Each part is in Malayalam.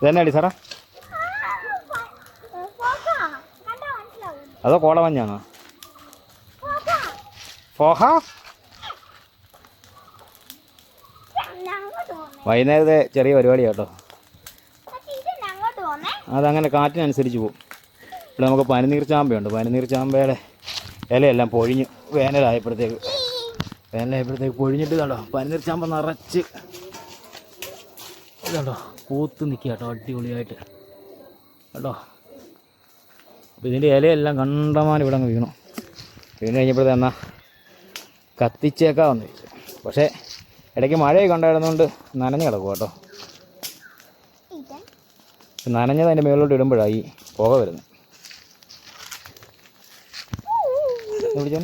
ഇതന്നെ അടി സാറാ, അതോ കോടമഞ്ഞാണോ? ഫോഹ വൈകുന്നേരത്തെ ചെറിയ പരിപാടി കേട്ടോ. അതങ്ങനെ കാറ്റിനനുസരിച്ച് പോകും. ഇവിടെ നമുക്ക് പനിനീർ ചാമ്പയുണ്ട്. പനിനീർ ചാമ്പയുടെ ഇലയെല്ലാം പൊഴിഞ്ഞ് വേനലായപ്പോഴത്തേക്ക് പൊഴിഞ്ഞിട്ട് കണ്ടോ പനിനീർ ചാമ്പ നിറച്ച് ഇതുണ്ടോ പൂത്ത് നിൽക്കുക കേട്ടോ, അടിപൊളിയായിട്ട് കേട്ടോ. അപ്പോൾ ഇതിൻ്റെ ഇലയെല്ലാം കണ്ടമാനം ഇവിടെ അങ്ങ് വീണു. വീണ് കഴിഞ്ഞപ്പോഴത്തെ എന്നാൽ കത്തിച്ചേക്കാമെന്ന് ചോദിച്ചു. പക്ഷേ ഇടയ്ക്ക് മഴയൊക്കെ ഉണ്ടായിരുന്നുകൊണ്ട് നനഞ്ഞ് കിടക്കും കേട്ടോ. നനഞ്ഞത് അതിൻ്റെ മുകളിലോട്ട് ഇടുമ്പോഴാണ് ഈ പുക വരുന്നത്. വിളിച്ചോ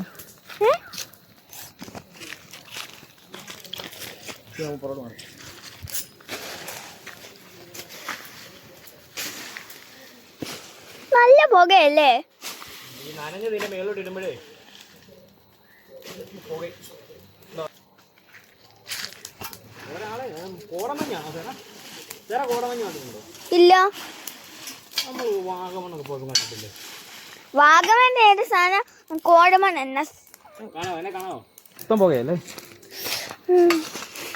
നല്ല പുകയല്ലേ? ഈ നനഞ്ഞത് ഇതിൻ്റെ മുകളിലോട്ട് ഇടുമ്പോഴേ ഇല്ല. വാഗമണ്ണൊക്കെ വാഗമൺ ഏത് സാധനം? കോടമൺ എന്ന മൊത്തം പുകയല്ലേ?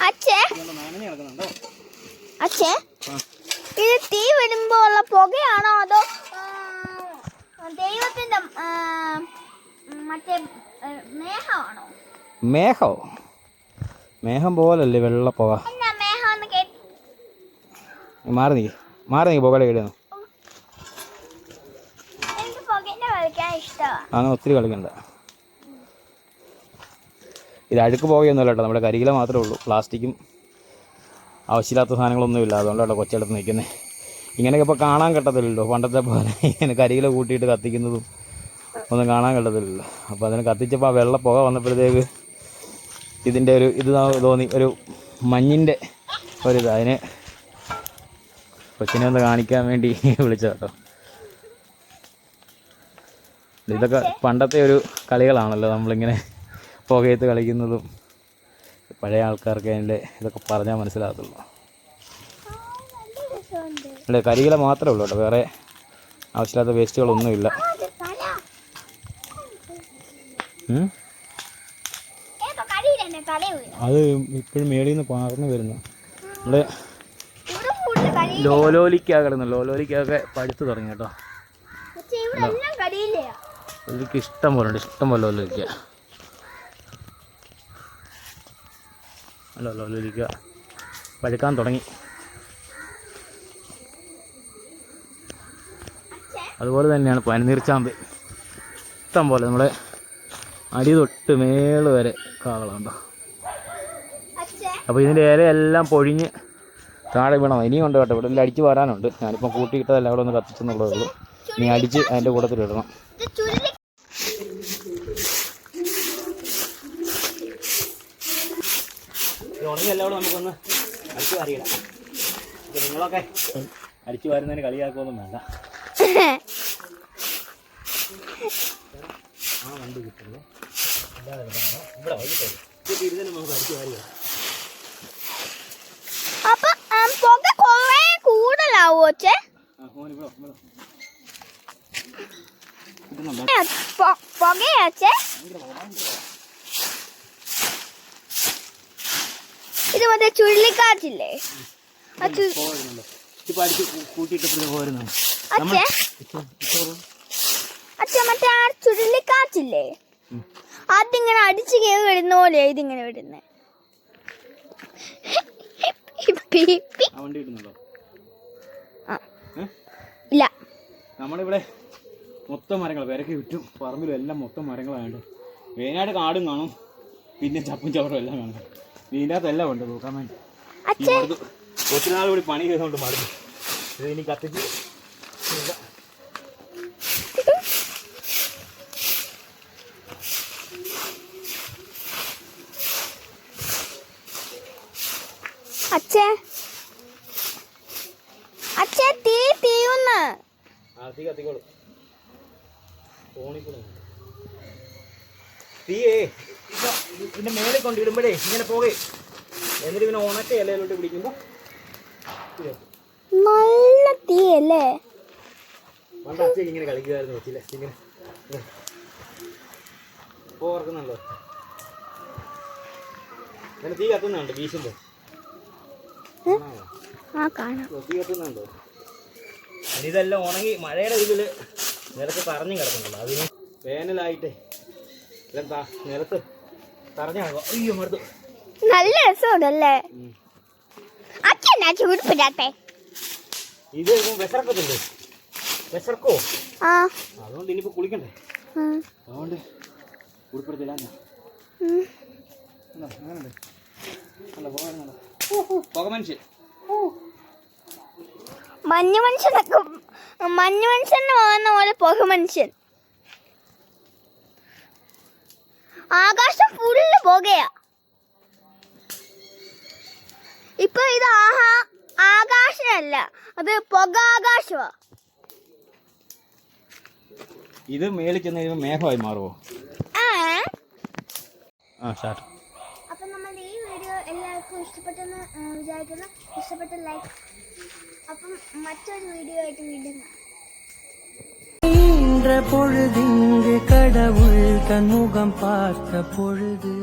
അച്ഛേ അച്ഛേ, ഇത് തീ വരുമ്പോ ഉള്ള പുകയാണോ അതോ ദൈവത്തിന്റെ മറ്റേ മേഘമാണോ? മേഘം പോലല്ലേ വെള്ള പുക. മാറി നീ പുകയുടെ ഇടുന്നു. അങ്ങനെ ഒത്തിരി കളിക്കണ്ട. ഇത് അഴുക്ക് പുകയൊന്നുമല്ല കേട്ടോ, നമ്മുടെ കരിയില മാത്രമേ ഉള്ളൂ. പ്ലാസ്റ്റിക്കും ആവശ്യമില്ലാത്ത സാധനങ്ങളൊന്നുമില്ല. അതുകൊണ്ടാണ് കൊച്ചെടുത്ത് നിൽക്കുന്നത്. ഇങ്ങനെയൊക്കെ ഇപ്പോൾ കാണാൻ കിട്ടത്തില്ലല്ലോ, പണ്ടത്തെ പോലെ ഇങ്ങനെ കരിയില കൂട്ടിയിട്ട് കത്തിക്കുന്നതും ഒന്നും കാണാൻ കിട്ടത്തില്ലല്ലോ. അപ്പോൾ അതിന് കത്തിച്ചപ്പോൾ ആ വെള്ള പുക വന്നപ്പോഴത്തേക്ക് ഇതിൻ്റെ ഒരു ഇത് തോന്നി, ഒരു മഞ്ഞിൻ്റെ ഒരിത്. അതിന് കൊച്ചിനെ ഒന്ന് കാണിക്കാൻ വേണ്ടി വിളിച്ചത് കേട്ടോ. ഇതൊക്കെ പണ്ടത്തെ ഒരു കളികളാണല്ലോ, നമ്മളിങ്ങനെ പുകയത്ത് കളിക്കുന്നതും. പഴയ ആൾക്കാർക്ക് അതിൻ്റെ ഇതൊക്കെ പറഞ്ഞാൽ മനസ്സിലാകത്തുള്ളൂ. അല്ലേ, കരിയില മാത്രമേ ഉള്ളൂ കേട്ടോ, വേറെ ആവശ്യമില്ലാത്ത വേസ്റ്റുകളൊന്നുമില്ല. അത് ഇപ്പോഴും മേളിൽ നിന്ന് പാർന്ന് വരുന്നു. ഇവിടെ ലോലോലിക്ക കിടന്നു. ലോലോലിക്കൊക്കെ പഴുത്ത് തുടങ്ങി കേട്ടോ. ലോലിക്ക് ഇഷ്ടം പോലെ ഉണ്ട്, ഇഷ്ടം പോലെ ലോലോലിക്ക. അല്ല, ലോലോലിക്ക പഴുക്കാൻ തുടങ്ങി. അതുപോലെ തന്നെയാണ് പനിനീർ ചാമ്പ്. ഇഷ്ടം പോലെ നമ്മുടെ അടി തൊട്ട് മേള് വരെ കാകളുണ്ടോ. അപ്പോൾ ഇതിൻ്റെ ഇലയെല്ലാം പൊഴിഞ്ഞ് താഴെ വീണോ. ഇനിയും ഉണ്ട് കേട്ടോ, ഇവിടെ എല്ലാം അടിച്ച് വരാനുണ്ട്. ഞാനിപ്പം കൂട്ടിയിട്ടതെല്ലാം അവിടെ ഒന്ന് കത്തിച്ചെന്നുള്ളതേ ഉള്ളൂ. ഇനി അടിച്ച് അതിൻ്റെ കൂട്ടത്തിൽ ഇടണം. ഉണങ്ങിയെല്ലാം കൂടെ നമുക്കൊന്ന് അടിച്ച് വാരിയിടാം. നിങ്ങളൊക്കെ അടിച്ച് വാരുന്നതിന് കളിയാക്കുമൊന്നും വേണ്ട. ആ വണ്ടി കിട്ടുള്ളൂ. അല്ലാതെ ഇവിടെ വൈകിട്ട് ഇരുന്ന് നമുക്ക് അടിച്ച് വാരിയിടാം. കൂടുതലാവോ? ഇത് മറ്റേ ചുഴലിക്കാറ്റില്ലേ? അച്ഛ മറ്റേ ആ ചുഴലിക്കാറ്റില്ലേ, അതിങ്ങനെ അടിച്ചു കയറി വരുന്ന പോലെയാ ഇതിങ്ങനെ വരുന്നേ. ഇല്ല, നമ്മളിവിടെ മൊത്തം മരങ്ങൾ വിരക്കി വിറ്റും. പറമ്പിലും എല്ലാം മൊത്തം മരങ്ങളായുണ്ട്. മെയിനായിട്ട് കാടും കാണും, പിന്നെ ചപ്പും ചവറും എല്ലാം കാണും. ഇതിനകത്ത് എല്ലാം ഉണ്ട് നോക്കാൻ വേണ്ടി. ഒത്തിരി നാൾ കൂടി പണി ചെയ്തുകൊണ്ട് മടുത്തു. ഇത് ഇനി കത്തിച്ച് അച്ഛേ അച്ഛേ തീ തീയുന്ന്. തീ കത്തിക്കോളൂ. തീയേ ഇതിന്റെ മേലെ കൊണ്ടിടുമ്പോഴേ ഇങ്ങനെ പോകേ, എന്നിട്ട് പിന്നെ ഉണക്ക ഇലയിലോട്ട് പിടിക്കുമ്പോൾ നല്ല തീയല്ലേ? പണ്ട് അച്ഛൻ ഇങ്ങനെ കളിക്കുമായിരുന്നു വെച്ചില്ലേ, ഇങ്ങനെ ഓർക്കുന്നുണ്ടോ? അങ്ങനെ തീ കത്തുന്നുണ്ട് വീശുമ്പോ, തീ കത്തുന്നുണ്ടോ? ഇതെല്ലാം ഉണങ്ങി മഴയുടെ ഇതില് നിലത്ത് തറഞ്ഞു കിടക്കുന്നുണ്ടല്ലോ. അതിന് വേനലായിട്ട് എല്ലാം നിലത്ത് തറഞ്ഞു കിടക്കും. അയ്യോ മടുത്തു. നല്ല രസമുണ്ടല്ലേ? അച്ഛനാ ചൂടിപ്പിടാത്തെ? ഇത് വിശർക്കത്തില്ലേ? വിശർക്കോ? അതുകൊണ്ട് ഇനിയിപ്പോ കുളിക്കണ്ടേ, അതുകൊണ്ട് കുളിപ്പെടുത്തില്ല. പുക മനുഷ്യൻ, മഞ്ഞ മനുഷ്യനൊക്കെ, മഞ്ഞ മനുഷ്യന് പോകുന്ന പോലെ പുക മനുഷ്യൻ. ആകാശം ഫുള്ള് പുകയാ. ഇപ്പൊ ഇത് ആകാശമല്ല, അത് പുകാകാശമാ. ഇത് മേളിൽ ചെന്ന് കഴിയുമ്പോൾ മേഘമായി മാറുമോ? അപ്പം നമ്മൾ ഈ വീഡിയോ എല്ലാവർക്കും ഇഷ്ടപ്പെട്ടെന്ന് വിചാരിക്കുന്നു. ഇഷ്ടപ്പെട്ട ലൈക്ക്. അപ്പം മറ്റൊരു വീഡിയോ ആയിട്ട് വീണ്ടും பொழுது கடவுள் தன் முகம் பார்த்த பொழுது